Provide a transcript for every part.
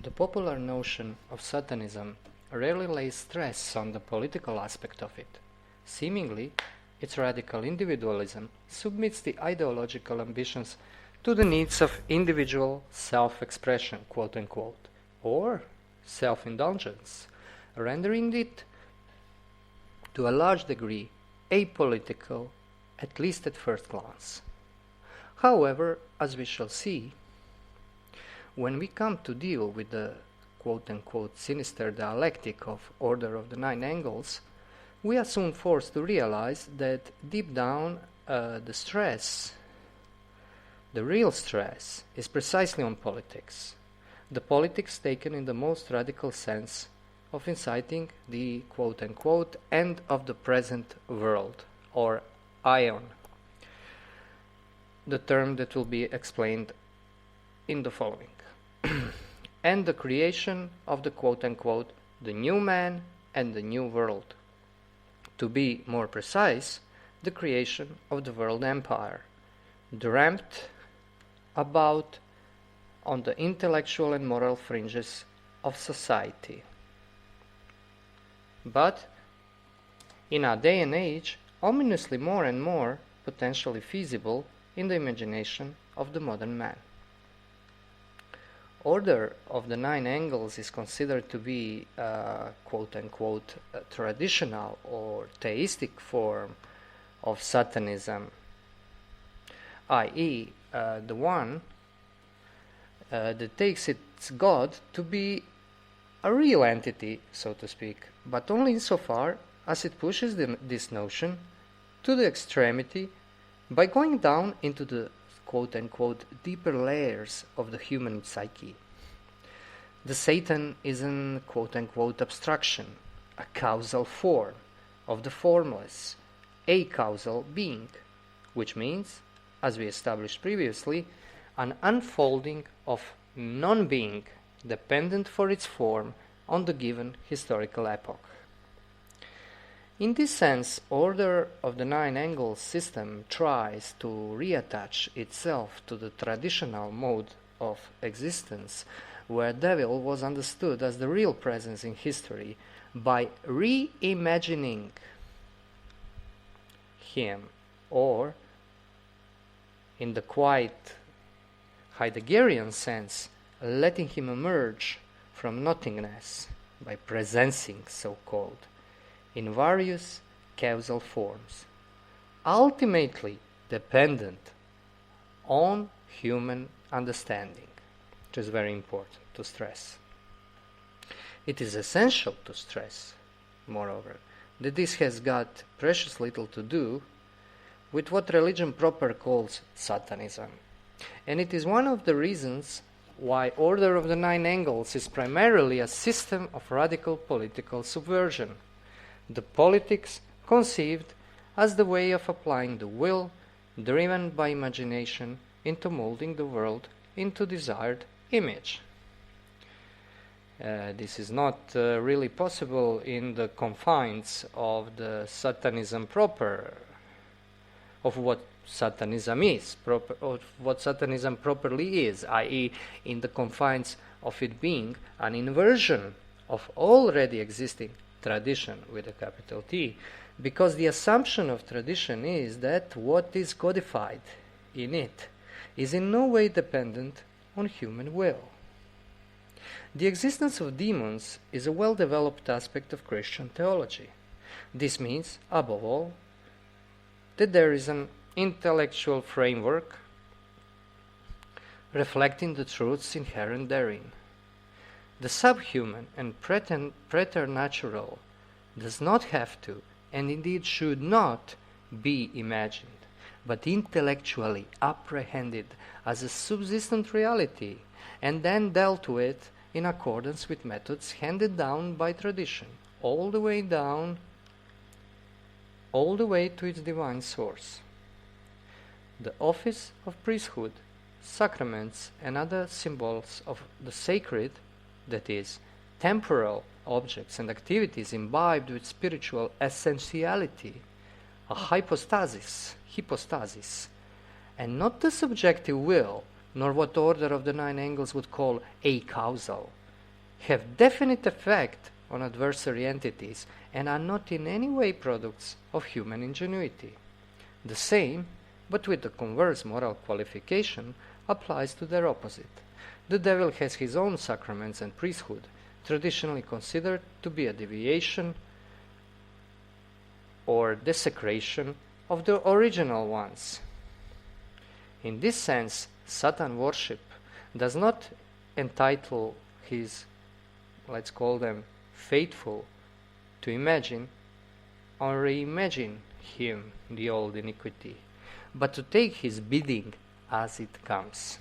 The popular notion of Satanism rarely lays stress on the political aspect of it. Seemingly, its radical individualism submits the ideological ambitions to the needs of individual self-expression, quote-unquote, or self-indulgence, rendering it, to a large degree, apolitical, at least at first glance. However, as we shall see, when we come to deal with the quote-unquote sinister dialectic of Order of the Nine Angles, we are soon forced to realize that deep down the real stress, is precisely on politics. The politics taken in the most radical sense of inciting the quote-unquote end of the present world, or Aeon, the term that will be explained in the following, and the creation of the quote-unquote the new man and the new world. To be more precise, the creation of the world empire, dreamt about on the intellectual and moral fringes of society. But in our day and age, ominously more and more potentially feasible in the imagination of the modern man. Order of the Nine Angles is considered to be a quote-unquote traditional or theistic form of Satanism, i.e. The one that takes its God to be a real entity, so to speak, but only insofar as it pushes this notion to the extremity by going down into the quote-unquote deeper layers of the human psyche. The Satan is an quote-unquote abstraction, a causal form of the formless, a causal being, which means, as we established previously, an unfolding of non-being dependent for its form on the given historical epoch. In this sense, Order of the Nine Angles system tries to reattach itself to the traditional mode of existence, where devil was understood as the real presence in history, by reimagining him, or, in the quite Heideggerian sense, letting him emerge from nothingness by presencing, so-called, in various causal forms, ultimately dependent on human understanding, which is very important to stress. It is essential to stress, moreover, that this has got precious little to do with what religion proper calls Satanism, and it is one of the reasons why Order of the Nine Angles is primarily a system of radical political subversion, the politics conceived as the way of applying the will driven by imagination into molding the world into desired image. This is not really possible in the confines of the Satanism proper, of what Satanism is, of what Satanism properly is, i.e. in the confines of it being an inversion of already existing tradition with a capital T, because the assumption of tradition is that what is codified in it is in no way dependent on human will. The existence of demons is a well-developed aspect of Christian theology. This means, above all, that there is an intellectual framework reflecting the truths inherent therein. The subhuman and preternatural does not have to, and indeed should not, be imagined, but intellectually apprehended as a subsistent reality, and then dealt with in accordance with methods handed down by tradition, all the way to its divine source. The office of priesthood, sacraments, and other symbols of the sacred, that is, temporal objects and activities imbibed with spiritual essentiality, a hypostasis, and not the subjective will, nor what Order of the Nine Angles would call a causal, have definite effect on adversary entities and are not in any way products of human ingenuity. The same, but with the converse moral qualification, applies to their opposite. The devil has his own sacraments and priesthood, traditionally considered to be a deviation or desecration of the original ones. In this sense, Satan worship does not entitle his, let's call them, faithful, to imagine or reimagine him, the old iniquity, but to take his bidding as it comes.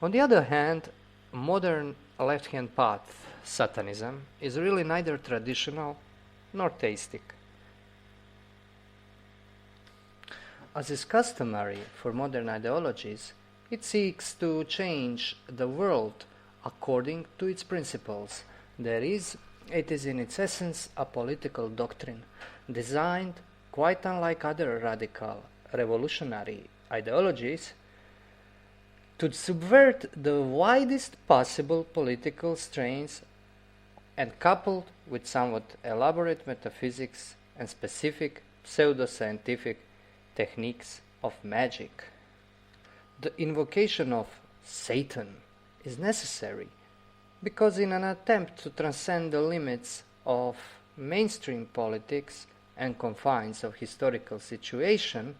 On the other hand, modern left-hand path, Satanism, is really neither traditional nor theistic. As is customary for modern ideologies, it seeks to change the world according to its principles. That is, it is in its essence a political doctrine, designed, quite unlike other radical revolutionary ideologies, to subvert the widest possible political strains and coupled with somewhat elaborate metaphysics and specific pseudoscientific techniques of magic. The invocation of Satan is necessary because in an attempt to transcend the limits of mainstream politics and confines of historical situation,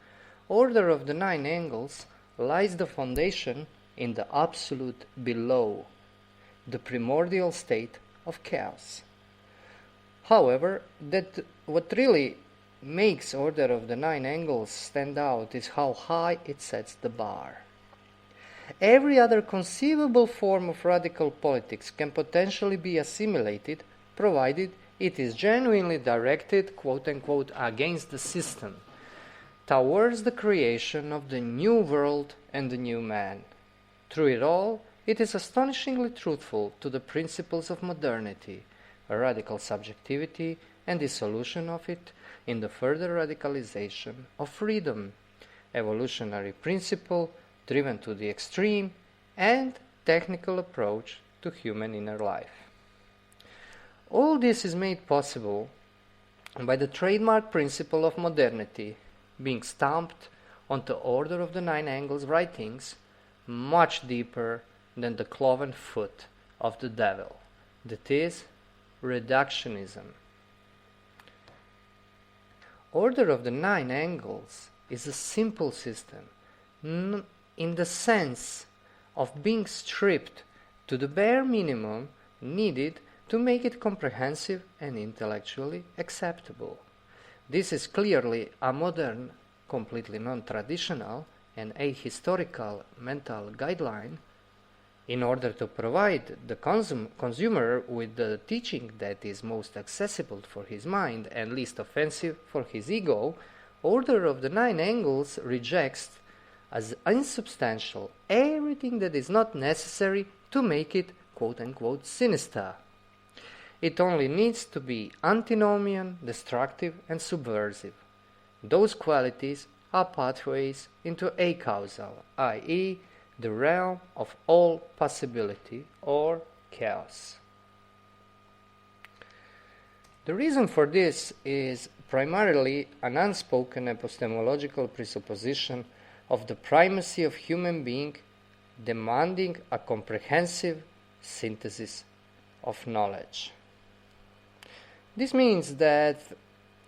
Order of the Nine Angles lies the foundation in the absolute below, the primordial state of chaos. However, that what really makes Order of the Nine Angles stand out is how high it sets the bar. Every other conceivable form of radical politics can potentially be assimilated, provided it is genuinely directed, quote-unquote, against the system, towards the creation of the new world and the new man. Through it all, it is astonishingly truthful to the principles of modernity, a radical subjectivity and dissolution of it in the further radicalization of freedom, evolutionary principle driven to the extreme, and technical approach to human inner life. All this is made possible by the trademark principle of modernity being stamped onto Order of the Nine Angles writings much deeper than the cloven foot of the devil, that is, reductionism. Order of the Nine Angles is a simple system in the sense of being stripped to the bare minimum needed to make it comprehensive and intellectually acceptable. This is clearly a modern, completely non-traditional and ahistorical mental guideline in order to provide the consumer with the teaching that is most accessible for his mind and least offensive for his ego. Order of the Nine Angles rejects as insubstantial everything that is not necessary to make it quote-unquote sinister. It only needs to be antinomian, destructive, and subversive. Those qualities are pathways into acausal, i.e., the realm of all possibility or chaos. The reason for this is primarily an unspoken epistemological presupposition of the primacy of human being demanding a comprehensive synthesis of knowledge. This means that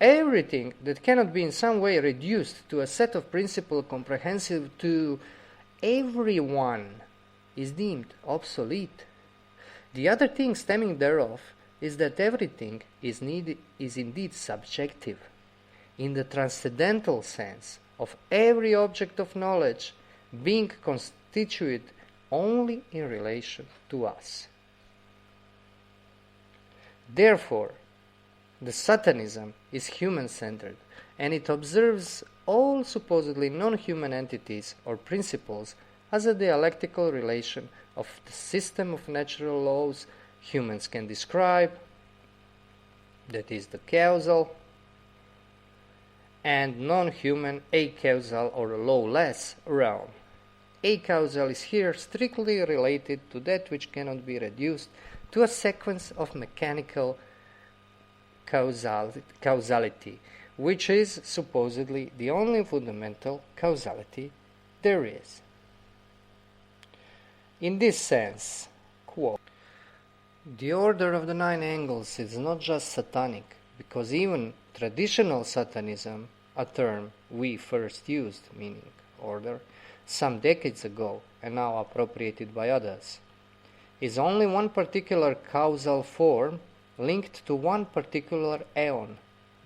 everything that cannot be in some way reduced to a set of principles comprehensive to everyone is deemed obsolete. The other thing stemming thereof is that everything is indeed subjective, in the transcendental sense of every object of knowledge being constituted only in relation to us. Therefore, the Satanism is human-centered, and it observes all supposedly non-human entities or principles as a dialectical relation of the system of natural laws humans can describe, that is the causal, and non-human acausal or lawless realm. acausal is here strictly related to that which cannot be reduced to a sequence of mechanical causality, which is supposedly the only fundamental causality there is. In this sense, quote, the order of the nine angles is not just Satanic, because even traditional Satanism, a term we first used, meaning order, some decades ago and now appropriated by others, is only one particular causal form linked to one particular aeon,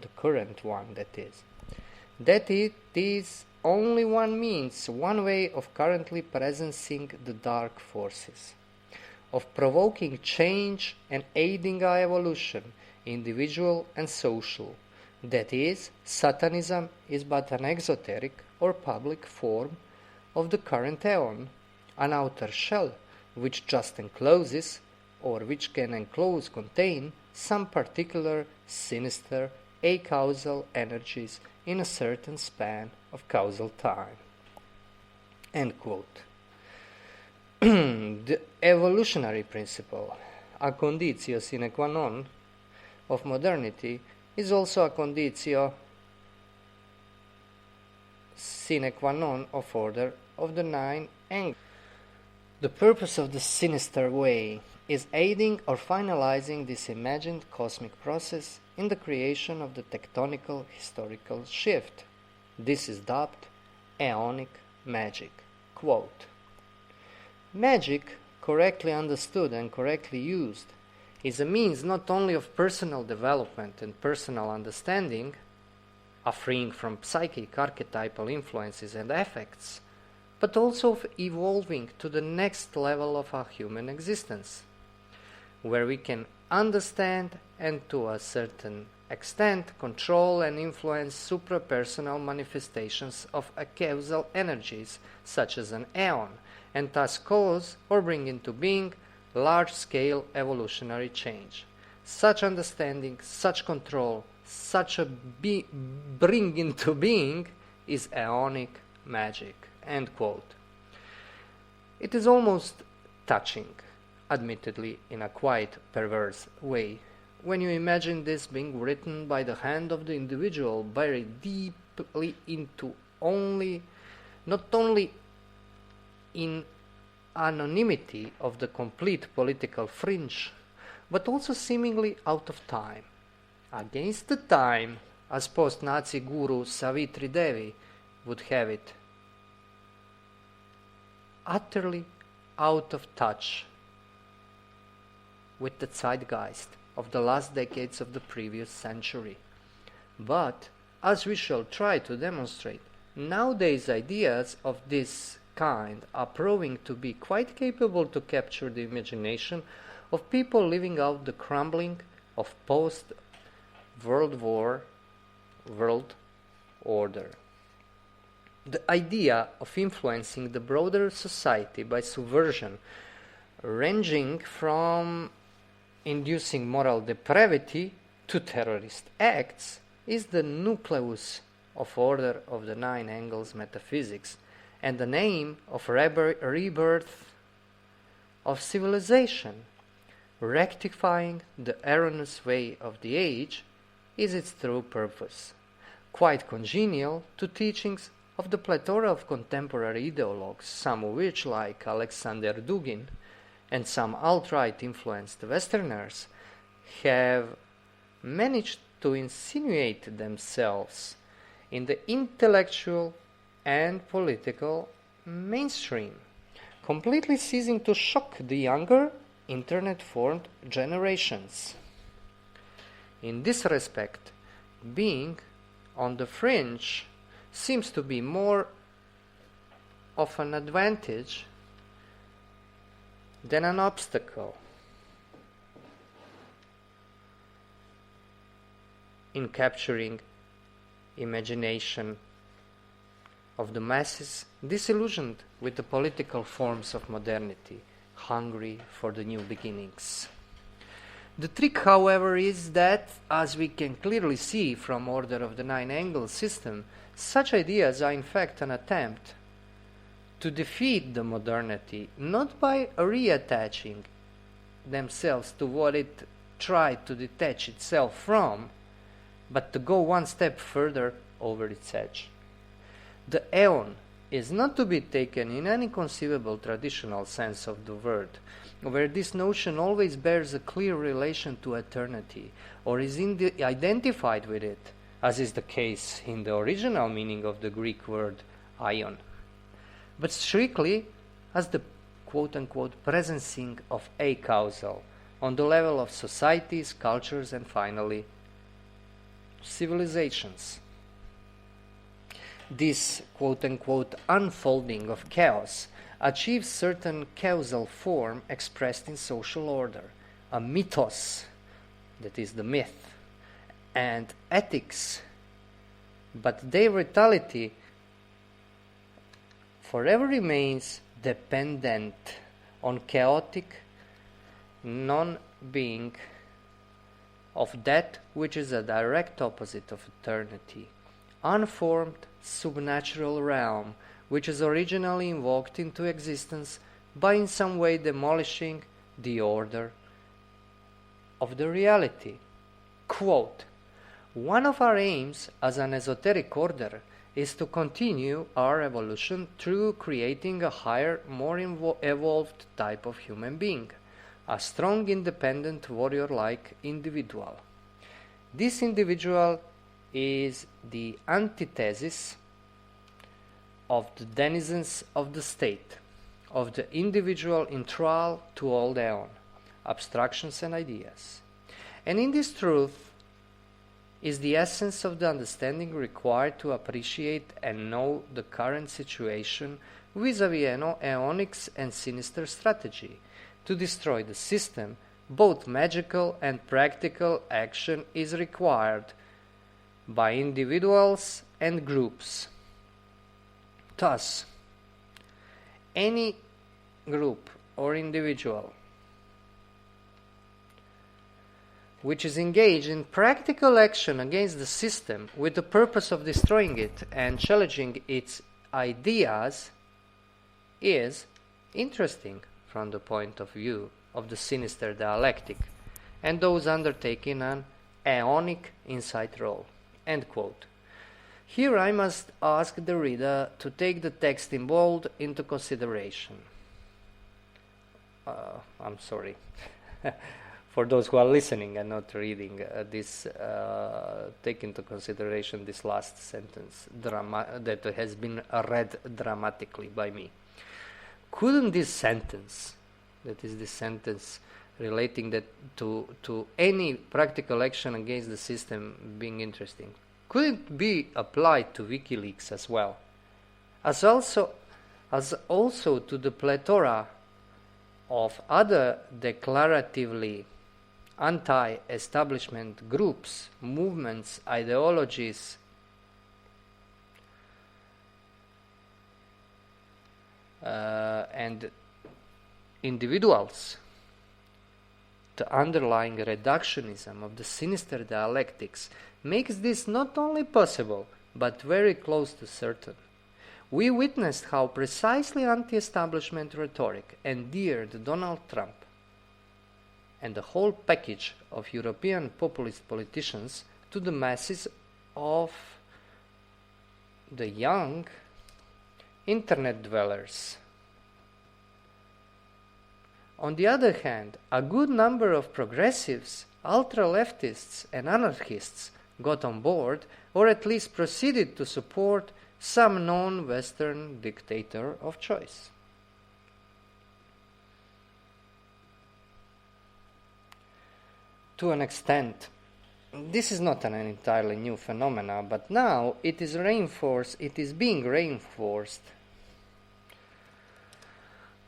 the current one that is. That it is only one means, one way of currently presencing the dark forces, of provoking change and aiding our evolution, individual and social. That is, Satanism is but an exoteric or public form of the current aeon, an outer shell which just encloses, or which can contain, some particular sinister acausal energies in a certain span of causal time. End quote. The evolutionary principle, a conditio sine qua non of modernity, is also a conditio sine qua non of order of the nine angles. The purpose of the sinister way is aiding or finalizing this imagined cosmic process in the creation of the tectonical historical shift. This is dubbed Aonic magic. Quote, magic, correctly understood and correctly used, is a means not only of personal development and personal understanding, a freeing from psychic archetypal influences and effects, but also of evolving to the next level of our human existence, where we can understand and to a certain extent control and influence suprapersonal manifestations of acausal energies such as an aeon, and thus cause or bring into being large-scale evolutionary change. Such understanding, such control, such a bring into being is Aonic magic. End quote. It is almost touching, admittedly in a quite perverse way, when you imagine this being written by the hand of the individual buried deeply into not only in anonymity of the complete political fringe, but also seemingly out of time, against the time, as post-Nazi guru Savitri Devi would have it, utterly out of touch with the zeitgeist of the last decades of the previous century. But, as we shall try to demonstrate, nowadays ideas of this kind are proving to be quite capable to capture the imagination of people living out the crumbling of post-World War world order. The idea of influencing the broader society by subversion, ranging from inducing moral depravity to terrorist acts, is the nucleus of order of the nine angles metaphysics, and the name of rebirth of civilization. Rectifying the erroneous way of the age is its true purpose, quite congenial to teachings of the plethora of contemporary ideologues, some of which, like Alexander Dugin and some alt-right influenced Westerners, have managed to insinuate themselves in the intellectual and political mainstream, completely ceasing to shock the younger, internet-formed generations. In this respect, being on the fringe seems to be more of an advantage than an obstacle in capturing imagination of the masses disillusioned with the political forms of modernity, hungry for the new beginnings. The trick, however, is that, as we can clearly see from Order of the Nine Angles system, such ideas are in fact an attempt to defeat the modernity, not by reattaching themselves to what it tried to detach itself from, but to go one step further over its edge. The Aeon is not to be taken in any conceivable traditional sense of the word, where this notion always bears a clear relation to eternity, or is identified with it, as is the case in the original meaning of the Greek word aion, but strictly as the quote-unquote presencing of a causal on the level of societies, cultures, and finally civilizations. This quote-unquote unfolding of chaos achieves certain causal form expressed in social order, a mythos, that is the myth, and ethics, but their vitality forever remains dependent on chaotic non-being of that which is a direct opposite of eternity, unformed subnatural realm which is originally invoked into existence by in some way demolishing the order of the reality. Quote, "One of our aims as an esoteric order is to continue our evolution through creating a higher, more evolved type of human being, a strong, independent, warrior-like individual. This individual is the antithesis of the denizens of the state, of the individual in trial to all their own abstractions and ideas. And in this truth is the essence of the understanding required to appreciate and know the current situation vis-à-vis Aonic's and sinister strategy. To destroy the system, both magical and practical action is required by individuals and groups. Thus, any group or individual which is engaged in practical action against the system with the purpose of destroying it and challenging its ideas is interesting from the point of view of the sinister dialectic and those undertaking an Aonic insight role." End quote. Here I must ask the reader to take the text in bold into consideration. I'm sorry. For those who are listening and not reading, take into consideration this last sentence that has been read dramatically by me. Couldn't this sentence, that is this sentence relating that to any practical action against the system being interesting, couldn't be applied to WikiLeaks as well, as also to the plethora of other declaratively anti-establishment groups, movements, ideologies, and individuals. The underlying reductionism of the sinister dialectics makes this not only possible, but very close to certain. We witnessed how precisely anti-establishment rhetoric endeared Donald Trump and the whole package of European populist politicians to the masses of the young internet dwellers. On the other hand, a good number of progressives, ultra-leftists and anarchists got on board, or at least proceeded to support some non-Western dictator of choice. To an extent, this is not an entirely new phenomenon, but now it is being reinforced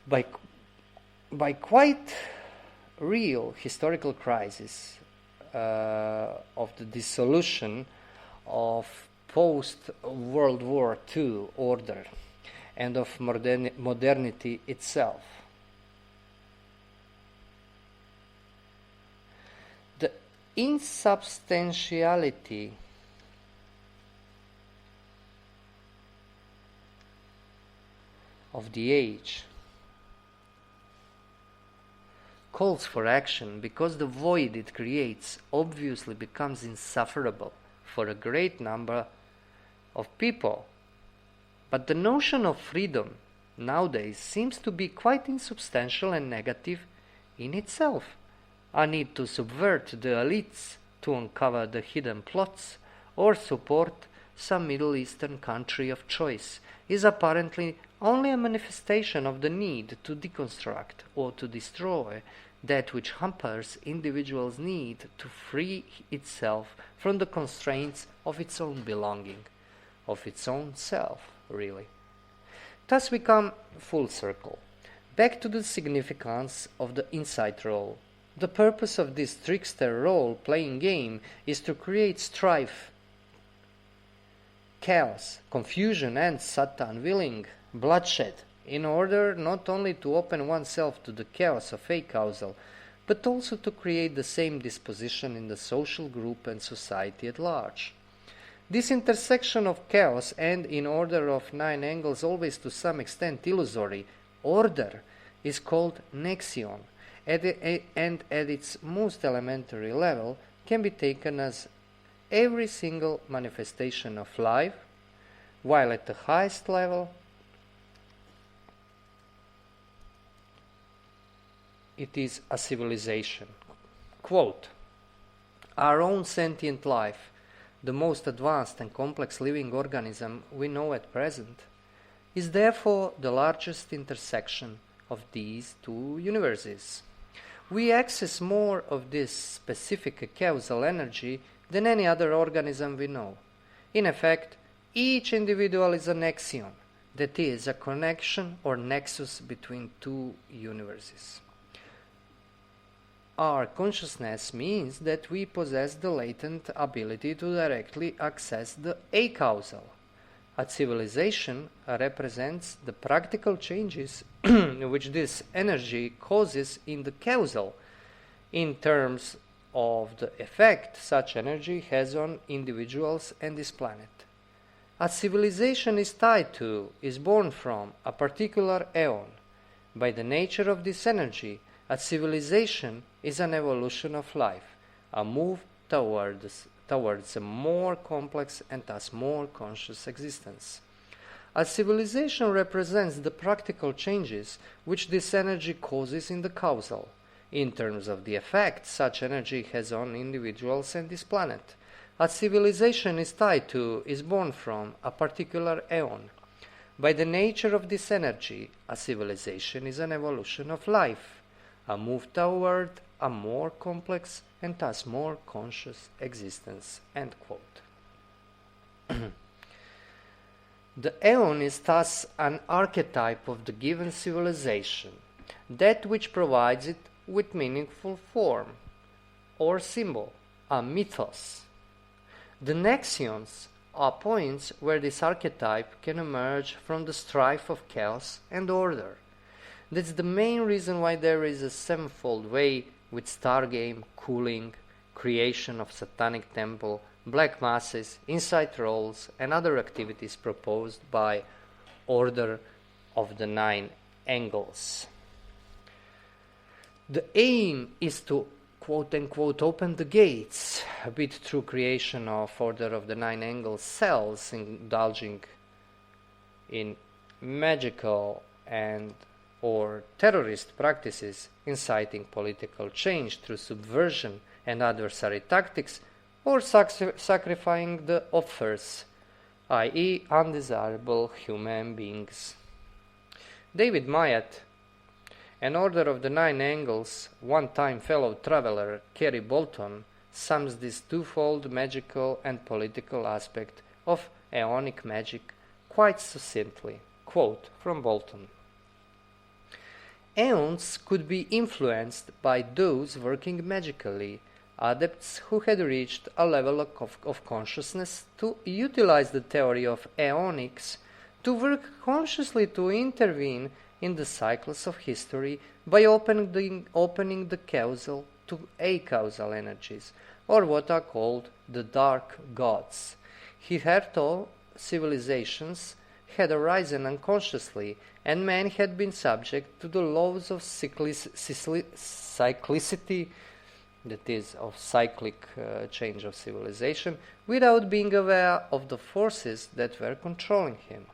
by quite real historical crisis of the dissolution of post-World War II order and of modernity itself. The insubstantiality of the age calls for action because the void it creates obviously becomes insufferable for a great number of people. But the notion of freedom nowadays seems to be quite insubstantial and negative in itself. A need to subvert the elites to uncover the hidden plots or support some Middle Eastern country of choice is apparently only a manifestation of the need to deconstruct or to destroy that which hampers individuals' need to free itself from the constraints of its own belonging, of its own self, really. Thus we come full circle, back to the significance of the insight role. The purpose of this trickster role-playing game is to create strife, chaos, confusion, and, Satan willing, bloodshed, in order not only to open oneself to the chaos of acausal, but also to create the same disposition in the social group and society at large. This intersection of chaos and, in order of 9 angles, always to some extent illusory, order is called nexion, and at its most elementary level can be taken as every single manifestation of life, while at the highest level it is a civilization. Quote, "Our own sentient life, the most advanced and complex living organism we know at present, is therefore the largest intersection of these two universes. We access more of this specific causal energy than any other organism we know. In effect, each individual is a nexion, that is, a connection or nexus between two universes. Our consciousness means that we possess the latent ability to directly access the acausal. A civilization represents the practical changes which this energy causes in the causal, in terms of the effect such energy has on individuals and this planet. A civilization is tied to, is born from, a particular aeon. By the nature of this energy, a civilization is an evolution of life, a move towards a more complex and thus more conscious existence. A civilization represents the practical changes which this energy causes in the causal, in terms of the effect such energy has on individuals and this planet. A civilization is tied to, is born from, a particular aeon. By the nature of this energy, a civilization is an evolution of life, a move toward a more complex and thus more conscious existence." End quote. The aeon is thus an archetype of the given civilization, that which provides it with meaningful form or symbol, a mythos. The nexions are points where this archetype can emerge from the strife of chaos and order. That's the main reason why there is a sevenfold way with stargame, cooling, creation of satanic temple, black masses, insight rolls, and other activities proposed by Order of the 9 Angles. The aim is to quote-unquote open the gates, a bit through creation of Order of the 9 Angles cells, indulging in magical and or terrorist practices, inciting political change through subversion and adversary tactics, or sacrificing the offers, i.e. undesirable human beings. David Mamet, an Order of the 9 Angles, one-time fellow traveler Kerry Bolton, sums this twofold magical and political aspect of Aonic magic quite succinctly. Quote from Bolton: "Aeons could be influenced by those working magically, adepts who had reached a level of consciousness to utilize the theory of aeonics to work consciously to intervene in the cycles of history by opening the causal to acausal energies, or what are called the dark gods. Hitherto civilizations had arisen unconsciously, and man had been subject to the laws of cyclicity, that is, of cyclic change of civilization, without being aware of the forces that were controlling him.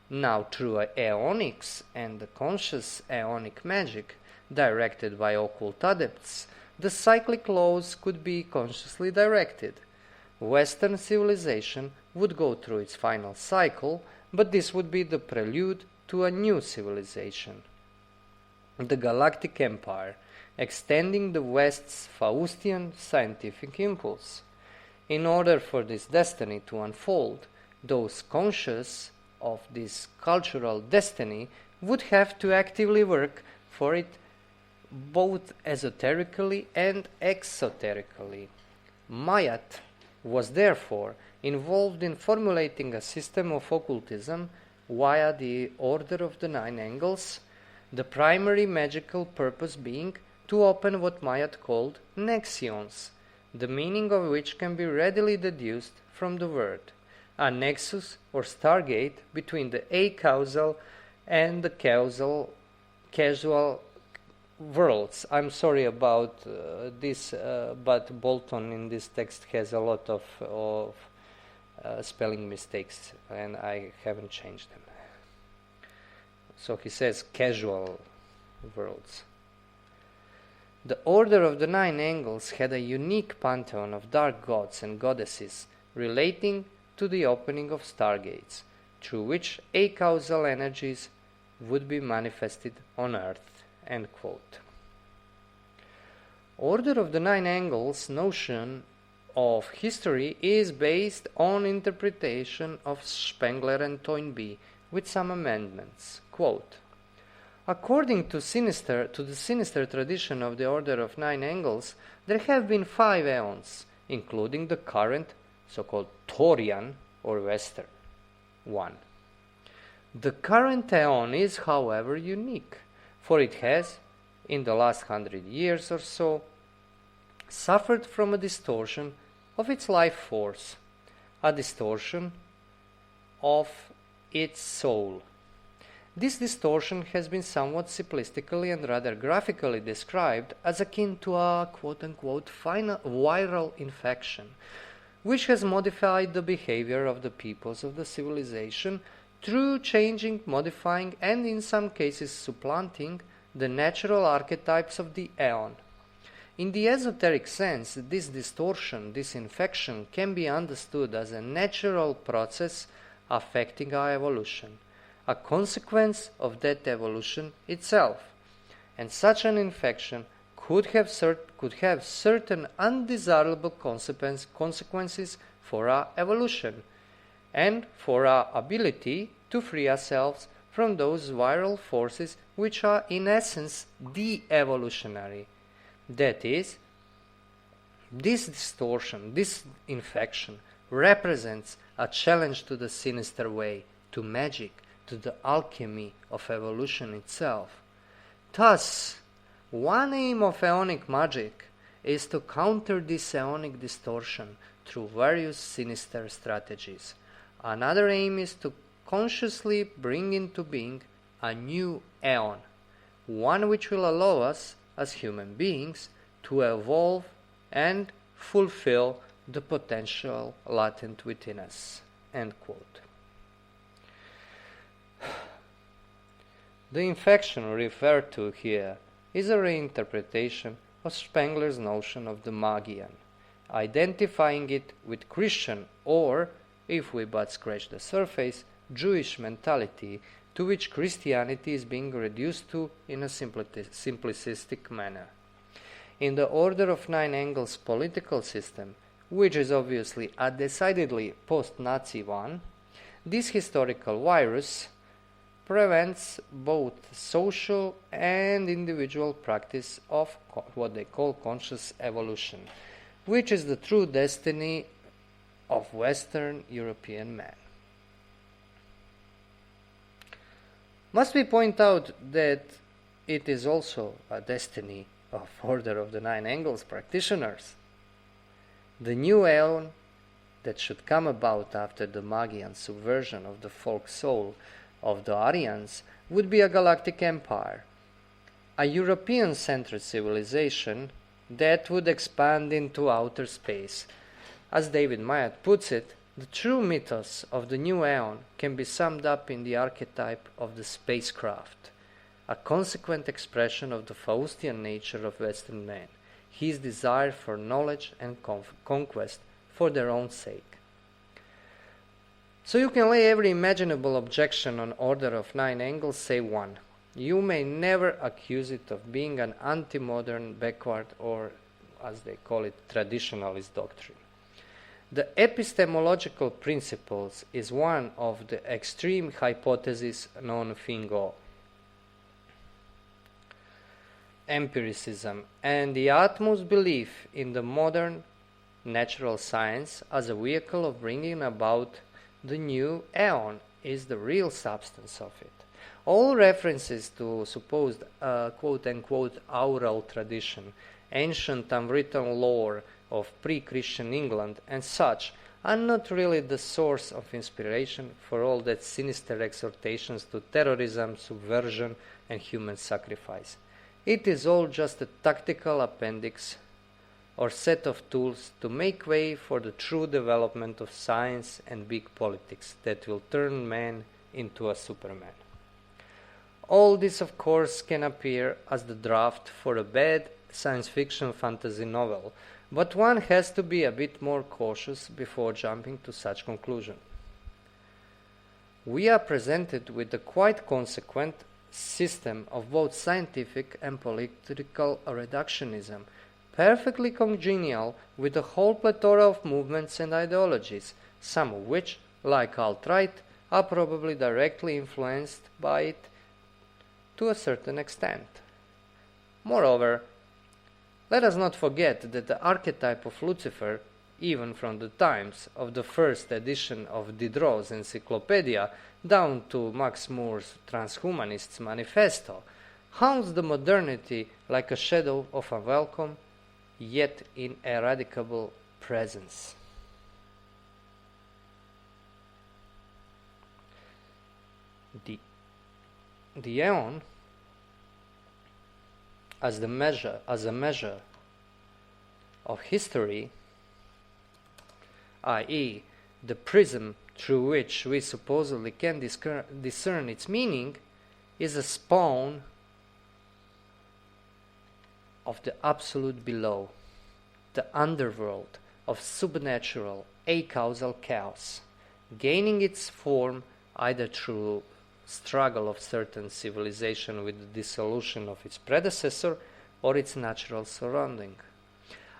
Now, through Aonics and the conscious Aonic magic, directed by occult adepts, the cyclic laws could be consciously directed. Western civilization would go through its final cycle, but this would be the prelude to a new civilization, the Galactic Empire, extending the West's Faustian scientific impulse. In order for this destiny to unfold, those conscious of this cultural destiny would have to actively work for it both esoterically and exoterically. Mayat was therefore involved in formulating a system of occultism via the Order of the Nine Angles, the primary magical purpose being to open what Mayat called nexions, the meaning of which can be readily deduced from the word, a nexus or stargate between the acausal and the causal worlds. I'm sorry about this, but Bolton in this text has a lot of spelling mistakes, and I haven't changed them. So he says casual worlds. The Order of the Nine Angles had a unique pantheon of dark gods and goddesses relating to the opening of stargates, through which acausal energies would be manifested on Earth. End quote. Order of the Nine Angles notion of history is based on interpretation of Spengler and Toynbee with some amendments. Quote, according to the sinister tradition of the Order of Nine Angles, there have been 5 aeons, including the current so-called Taurian or Western one. The current aeon is, however, unique, for it has, in the last 100 years or so, suffered from a distortion of its life force, a distortion of its soul. This distortion has been somewhat simplistically and rather graphically described as akin to a quote-unquote viral infection, which has modified the behavior of the peoples of the civilization through changing, modifying, and in some cases supplanting the natural archetypes of the aeon. In the esoteric sense, this distortion, this infection, can be understood as a natural process affecting our evolution, a consequence of that evolution itself, and such an infection could have certain undesirable consequences for our evolution and for our ability to free ourselves from those viral forces which are in essence de-evolutionary. That is, this distortion, this infection, represents a challenge to the sinister way, to magic, to the alchemy of evolution itself. Thus, one aim of Aonic magic is to counter this Aonic distortion through various sinister strategies. Another aim is to consciously bring into being a new aeon, one which will allow us, as human beings, to evolve and fulfill the potential latent within us. End quote. The infection referred to here is a reinterpretation of Spengler's notion of the Magian, identifying it with Christian or, if we but scratch the surface, Jewish mentality to which Christianity is being reduced to in a simplistic manner. In the Order of Nine Angles political system, which is obviously a decidedly post-Nazi one, this historical virus prevents both social and individual practice of what they call conscious evolution, which is the true destiny of Western European man. Must we point out that it is also a destiny of Order of the Nine Angles practitioners? The new aeon that should come about after the Magian subversion of the folk soul of the Aryans would be a galactic empire, a European-centered civilization that would expand into outer space. As David Mayotte puts it, the true mythos of the new aeon can be summed up in the archetype of the spacecraft, a consequent expression of the Faustian nature of Western man, his desire for knowledge and conquest for their own sake. So you can lay every imaginable objection on Order of Nine Angles save one. You may never accuse it of being an anti-modern, backward, or, as they call it, traditionalist doctrine. The epistemological principles is one of the extreme hypotheses non fingo, empiricism, and the utmost belief in the modern natural science as a vehicle of bringing about the new aeon is the real substance of it. All references to supposed quote-unquote oral tradition, ancient unwritten lore of pre-Christian England and such are not really the source of inspiration for all that sinister exhortations to terrorism, subversion, and human sacrifice. It is all just a tactical appendix or set of tools to make way for the true development of science and big politics that will turn man into a Superman. All this, of course, can appear as the draft for a bad science fiction fantasy novel, but one has to be a bit more cautious before jumping to such conclusion. We are presented with a quite consequent system of both scientific and political reductionism, perfectly congenial with a whole plethora of movements and ideologies, some of which, like alt-right, are probably directly influenced by it to a certain extent. Moreover, let us not forget that the archetype of Lucifer, even from the times of the first edition of Diderot's Encyclopedia down to Max Moore's Transhumanists Manifesto, haunts the modernity like a shadow of a welcome yet ineradicable presence. The aeon, as a measure of history, i.e., the prism through which we supposedly can discern its meaning, is a spawn of the absolute below, the underworld of supernatural acausal chaos, gaining its form either through struggle of certain civilization with the dissolution of its predecessor or its natural surrounding.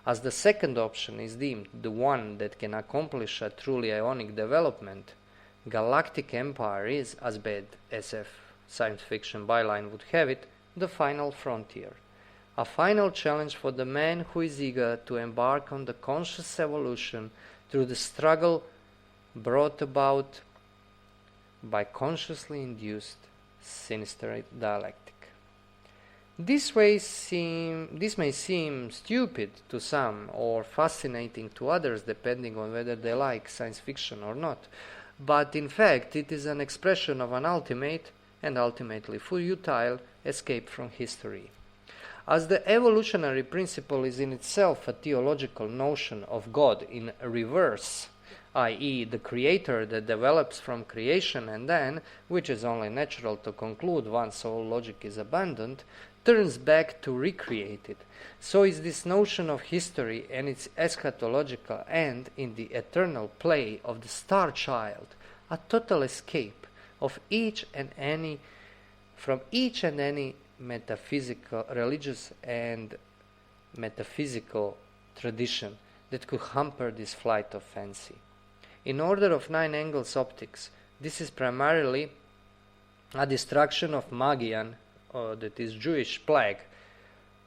As the second option is deemed the one that can accomplish a truly Ionic development, galactic empire is, as bad SF science fiction byline would have it, the final frontier, a final challenge for the man who is eager to embark on the conscious evolution through the struggle brought about by consciously induced sinister dialectic. This may seem stupid to some or fascinating to others, depending on whether they like science fiction or not, but in fact it is an expression of an ultimate and ultimately futile escape from history. As the evolutionary principle is in itself a theological notion of God in reverse, i.e., the creator that develops from creation and then, which is only natural to conclude once all logic is abandoned, turns back to recreate it. So is this notion of history and its eschatological end in the eternal play of the star child, a total escape of from each and any metaphysical, religious and metaphysical tradition that could hamper this flight of fancy. In Order of Nine Angles optics, this is primarily a destruction of Magian, that is Jewish plague,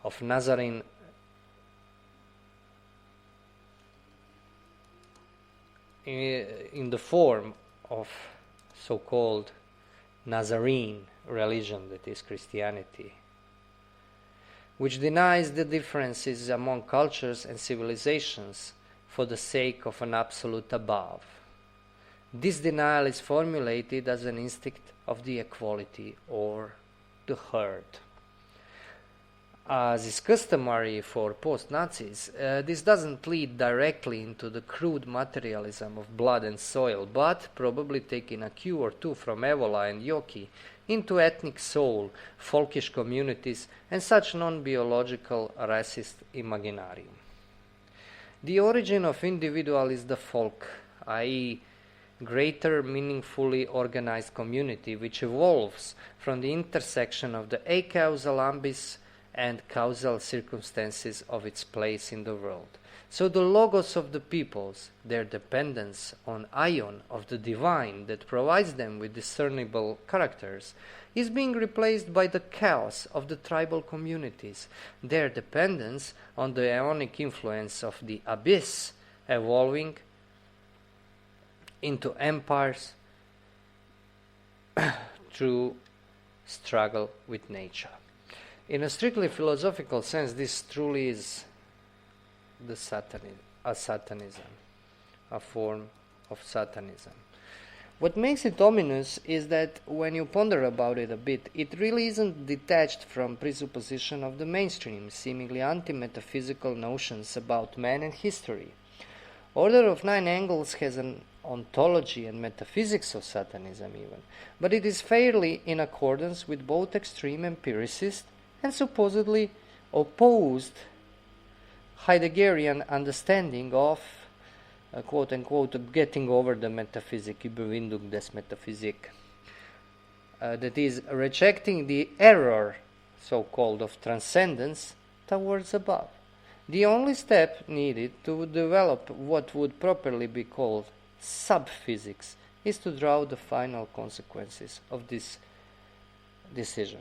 of Nazarene in the form of so-called Nazarene religion, that is Christianity, which denies the differences among cultures and civilizations, for the sake of an absolute above. This denial is formulated as an instinct of the equality or the herd. As is customary for post-Nazis, this doesn't lead directly into the crude materialism of blood and soil, but, probably taking a cue or two from Evola and Yoki, into ethnic soul, folkish communities, and such non-biological racist imaginarium. The origin of individual is the folk, i.e., greater, meaningfully organized community which evolves from the intersection of the acausal ambis and causal circumstances of its place in the world. So the logos of the peoples, their dependence on ion of the divine that provides them with discernible characters, is being replaced by the chaos of the tribal communities, their dependence on the Aonic influence of the abyss, evolving into empires through struggle with nature. In a strictly philosophical sense, this truly is the Satanism, a form of Satanism. What makes it ominous is that when you ponder about it a bit, it really isn't detached from presupposition of the mainstream, seemingly anti-metaphysical notions about man and history. Order of Nine Angles has an ontology and metaphysics of Satanism even, but it is fairly in accordance with both extreme empiricist and supposedly opposed Heideggerian understanding of quote-unquote getting over the metaphysic, Überwindung des Metaphysik, that is, rejecting the error, so-called, of transcendence towards above. The only step needed to develop what would properly be called subphysics is to draw the final consequences of this decision.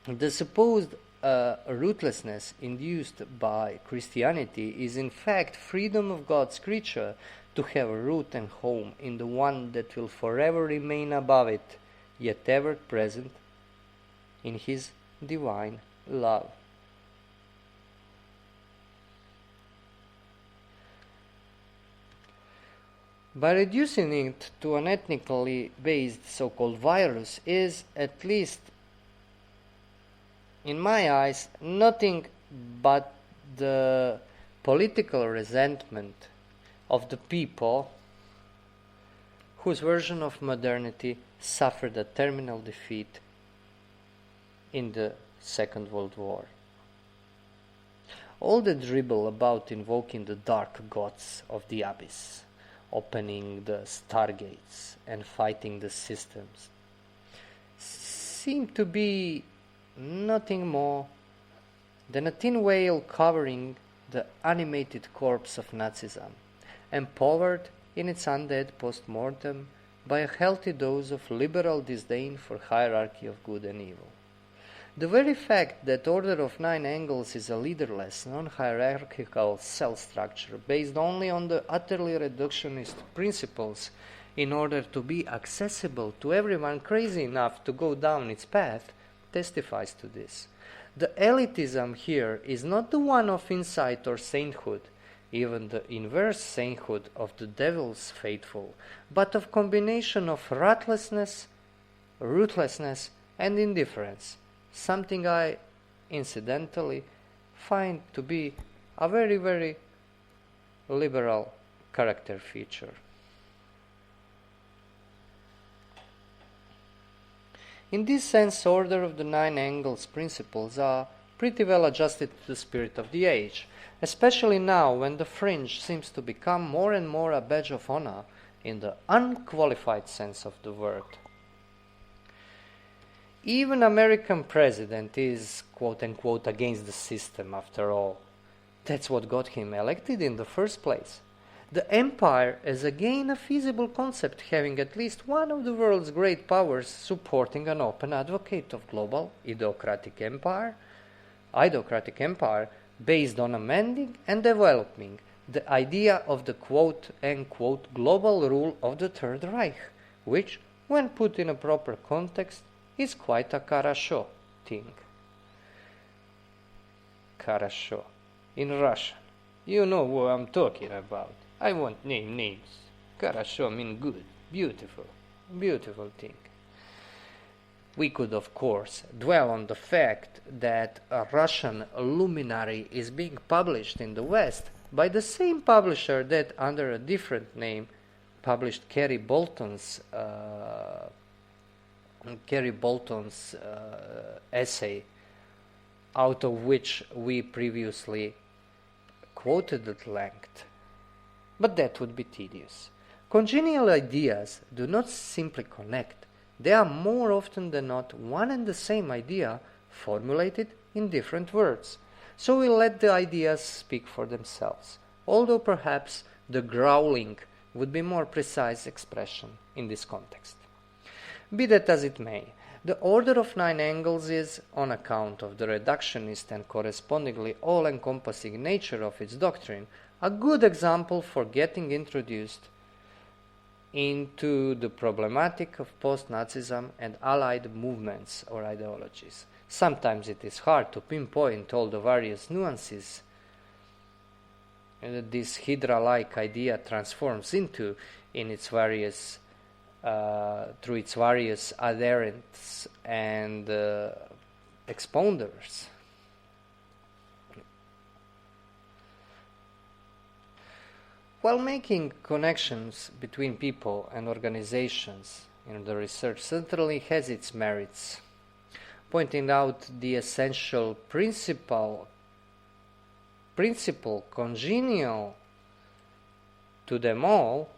The supposed rootlessness induced by Christianity is in fact freedom of God's creature to have a root and home in the one that will forever remain above it, yet ever present in his divine love. By reducing it to an ethnically based so-called virus is, at least in my eyes, nothing but the political resentment of the people whose version of modernity suffered a terminal defeat in the Second World War. All the dribble about invoking the dark gods of the abyss, opening the stargates and fighting the systems, seem to be nothing more than a tin whale covering the animated corpse of Nazism, empowered in its undead post-mortem by a healthy dose of liberal disdain for hierarchy of good and evil. The very fact that Order of Nine Angles is a leaderless, non-hierarchical cell structure based only on the utterly reductionist principles in order to be accessible to everyone crazy enough to go down its path testifies to this. The elitism here is not the one of insight or sainthood, even the inverse sainthood of the devil's faithful, but of combination of rootlessness, and indifference, something I, incidentally, find to be a very, very liberal character feature. In this sense, Order of the Nine Angles principles are pretty well adjusted to the spirit of the age, especially now when the fringe seems to become more and more a badge of honor in the unqualified sense of the word. Even American president is, quote-unquote, against the system, after all. That's what got him elected in the first place. The empire is again a feasible concept, having at least one of the world's great powers supporting an open advocate of global idocratic empire based on amending and developing the idea of the quote-unquote global rule of the Third Reich, which, when put in a proper context, is quite a хорошо thing. Хорошо in Russian. You know who I'm talking about. I won't name names. Karasho mean good, beautiful, beautiful thing. We could, of course, dwell on the fact that a Russian luminary is being published in the West by the same publisher that, under a different name, published Kerry Bolton's essay, out of which we previously quoted at length. But that would be tedious. Congenial ideas do not simply connect. They are more often than not one and the same idea formulated in different words. So we let the ideas speak for themselves, although perhaps the growling would be more precise expression in this context. Be that as it may, the order of 9 angles is, on account of the reductionist and correspondingly all-encompassing nature of its doctrine, a good example for getting introduced into the problematic of post-Nazism and allied movements or ideologies. Sometimes it is hard to pinpoint all the various nuances that this Hydra-like idea transforms into in its various through its various adherents and expounders. While making connections between people and organizations in the research certainly has its merits, pointing out the essential principle congenial to them all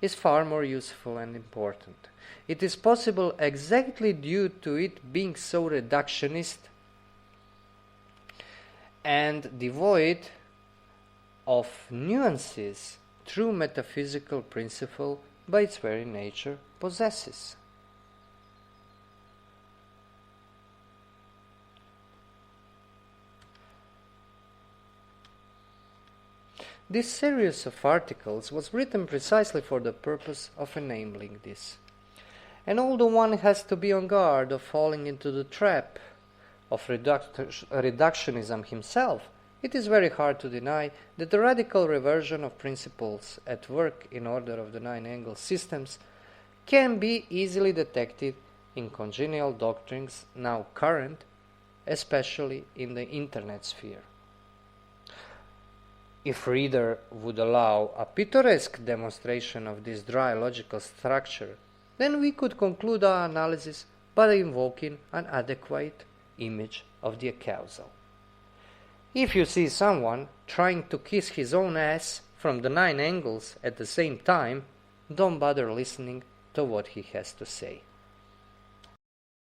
is far more useful and important. It is possible exactly due to it being so reductionist and devoid of nuances true metaphysical principle by its very nature possesses. This series of articles was written precisely for the purpose of enabling this. And although one has to be on guard of falling into the trap of reductionism himself, it is very hard to deny that the radical reversion of principles at work in order of the 9 angle systems can be easily detected in congenial doctrines now current, especially in the internet sphere. If reader would allow a picturesque demonstration of this dry logical structure, then we could conclude our analysis by invoking an adequate image of the acausal. If you see someone trying to kiss his own ass from the 9 angles at the same time, don't bother listening to what he has to say.